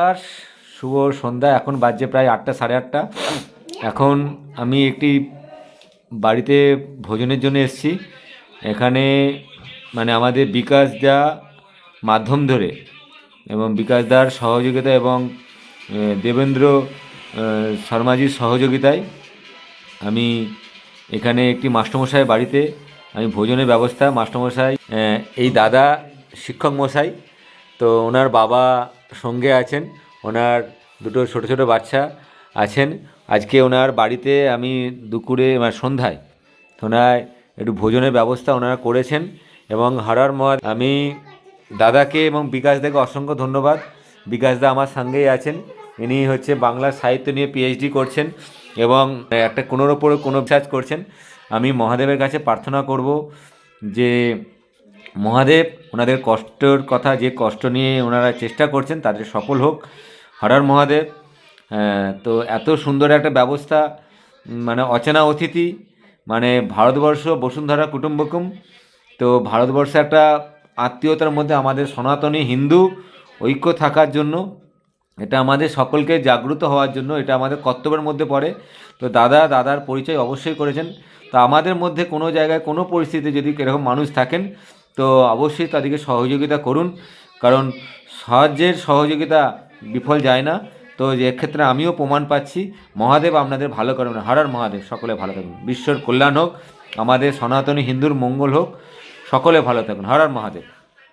আর শুভ সন্ধ্যা। এখন বাজছে প্রায় 8টা, সাড়ে 8টা। এখন আমি একটি বাড়িতে ভোজনের জন্য এসেছি। এখানে মানে আমাদের বিকাশ দা মাধ্যম ধরে এবং বিকাশ দার সহযোগিতা এবং দেবেন্দ্র শর্মাজির সহযোগিতায় আমি এখানে একটি মাস্টারমশাই বাড়িতে আমি ভোজনের ব্যবস্থা। মাস্টারমশাই এই দাদা শিক্ষক মশাই, তো ওনার বাবা সঙ্গে আছেন, ওনার দুটো ছোট ছোট বাচ্চা আছেন। আজকে ওনার বাড়িতে আমি দুপুরে সন্ধ্যায় ওনার একটু ভোজনের ব্যবস্থা ওনারা করেছেন এবং হারার মহাদ আমি দাদাকে এবং বিকাশদাকে অসংখ্য ধন্যবাদ। বিকাশদা আমার সঙ্গেই আছেন, ইনি হচ্ছে বাংলা সাহিত্য নিয়ে পিএইচডি করছেন এবং একটা কোনোর ওপরে কোনো রিসার্চ করছেন। আমি মহাদেবের কাছে প্রার্থনা করব যে মহাদেব ওনাদের কষ্টের কথা, যে কষ্ট নিয়ে ওনারা চেষ্টা করছেন, তাদের সফল হোক। হর মহাদেব। তো এত সুন্দর একটা ব্যবস্থা, মানে অচেনা অতিথি, মানে ভারতবর্ষ বসুন্ধরা কুটুম্বকম। তো ভারতবর্ষে একটা আত্মীয়তার মধ্যে আমাদের সনাতনী হিন্দু ঐক্য থাকার জন্য, এটা আমাদের সকলকে জাগ্রত হওয়ার জন্য, এটা আমাদের কর্তব্যের মধ্যে পড়ে। তো দাদার পরিচয় অবশ্যই করেছেন। তো আমাদের মধ্যে কোনো জায়গায় কোনো পরিস্থিতিতে যদি এরকম মানুষ থাকেন, তো অবশ্যই তাদেরকে সহযোগিতা করুন, কারণ সাহায্যের সহযোগিতা বিফল যায় না। তো এক্ষেত্রে আমিও প্রমাণ পাচ্ছি। মহাদেব আপনাদের ভালো করবেন। হর হর মহাদেব। সকলে ভালো থাকুন, বিশ্বর কল্যাণ হোক, আমাদের সনাতনী হিন্দুর মঙ্গল হোক, সকলে ভালো থাকুন। হর হর মহাদেব।